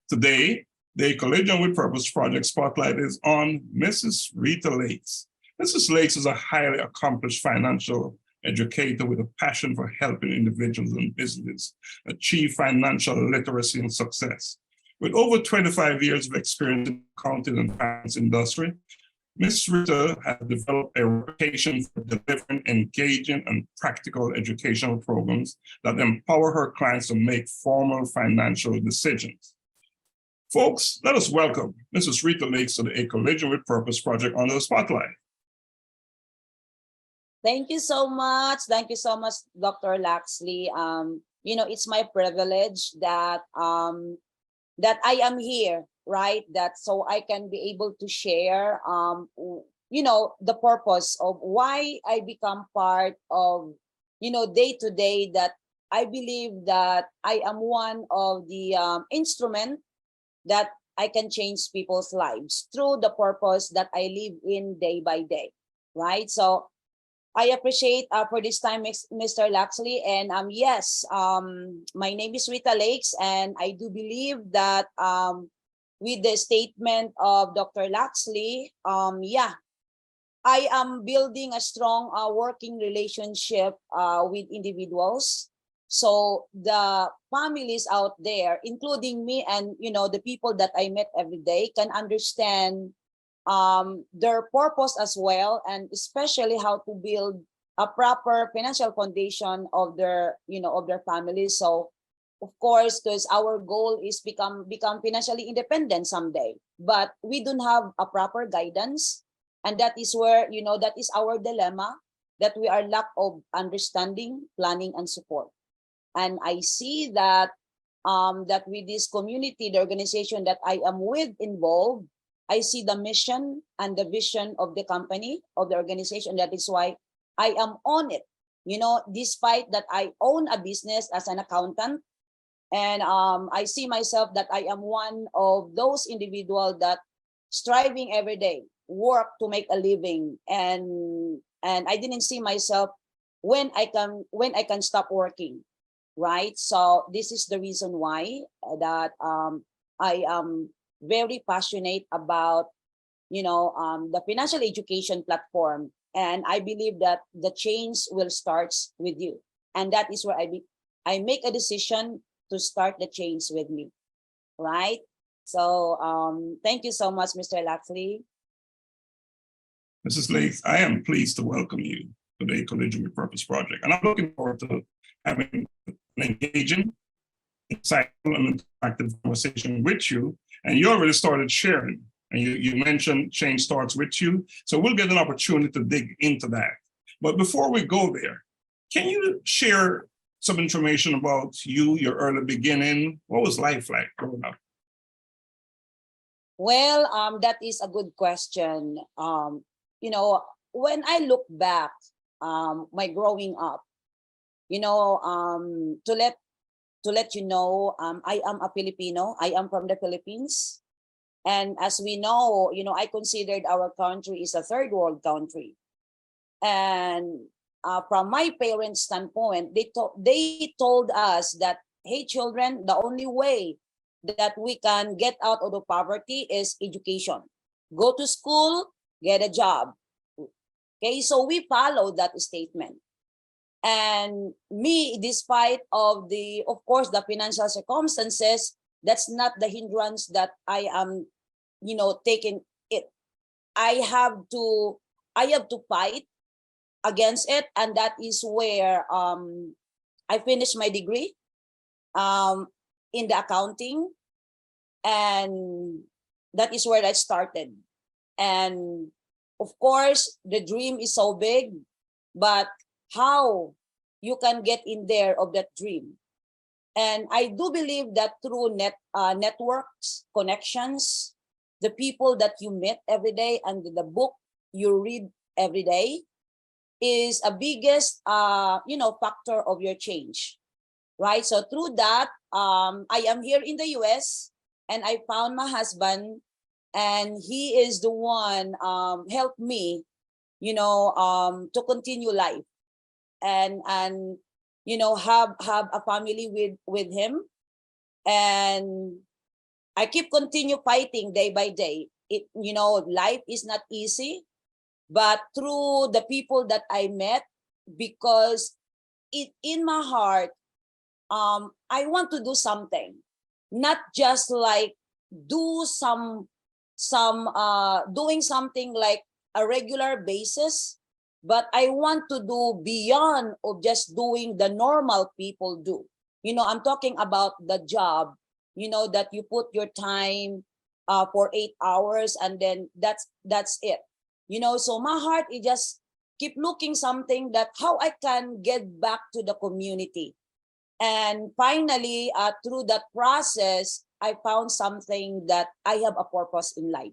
Today, the Collision with Purpose Project Spotlight is on Mrs. Rita Lakes. Mrs. Lakes is a highly accomplished financial educator with a passion for helping individuals and businesses achieve financial literacy and success. With over 25 years of experience in the accounting and finance industry, Ms. Rita has developed a reputation for delivering engaging and practical educational programs that empower her clients to make formal financial decisions. Folks, let us welcome Mrs. Rita Lakes to the A Collision with Purpose Project under the Spotlight. Thank you so much. Thank you so much, Dr. Laxley. It's my privilege that that I am here, right? That so I can be able to share, the purpose of why I become part of, day to day, that I believe that I am one of the instrument that I can change people's lives through the purpose that I live in day by day, right? So I appreciate for this time, Mr. Laxley, and yes, my name is Rita Lakes, and I do believe that with the statement of Dr. Laxley, I am building a strong working relationship with individuals. So the families out there, including me and the people that I met every day, can understand their purpose as well, and especially how to build a proper financial foundation of their of their families. So of course, because our goal is become financially independent someday, but we don't have a proper guidance, and that is where that is our dilemma, that we are lack of understanding, planning, and support. And I see that that with this community, the organization that I am with involved, I see the mission and the vision of the company, of the organization. That is why I am on it. Despite that I own a business as an accountant, and I see myself that I am one of those individuals that striving every day, work to make a living, and I didn't see myself when I can stop working, right? So this is the reason why that I am very passionate about the financial education platform, and I believe that the change will start with you, and that is where I make a decision to start the change with me, right? So thank you so much, Mr. Laxley. Mrs. Lakes, I am pleased to welcome you to the Collision with Purpose Project, and I'm looking forward to having an engaging, insightful, and interactive conversation with you. And you already started sharing, and you mentioned change starts with you. So we'll get an opportunity to dig into that. But before we go there, can you share some information about you, your early beginning? What was life like growing up? Well, that is a good question. When I look back, my growing up, to let you know, I am a Filipino. I am from the Philippines. And as we know, I considered our country is a third world country. And from my parents' standpoint, they told us that, hey, children, the only way that we can get out of the poverty is education. Go to school, get a job. Okay, so we followed that statement. And me, despite of course, the financial circumstances, that's not the hindrance that I am, taking it. I have to fight against it, and that is where I finished my degree in the accounting, and that is where I started. And of course, the dream is so big, but how you can get in there of that dream. And I do believe that through networks, connections, the people that you meet every day, and the book you read every day is a biggest factor of your change, right? So through that, I am here in the US, and I found my husband, and he is the one helped me, to continue life, and have a family with him. And I keep continue fighting day by day. Life is not easy, but through the people that I met, because in my heart, I want to do something, not just like do doing something like a regular basis, but I want to do beyond of just doing the normal people do. I'm talking about the job, that you put your time for 8 hours, and then that's it. So my heart is just keep looking something that how I can get back to the community. And finally, through that process, I found something that I have a purpose in life.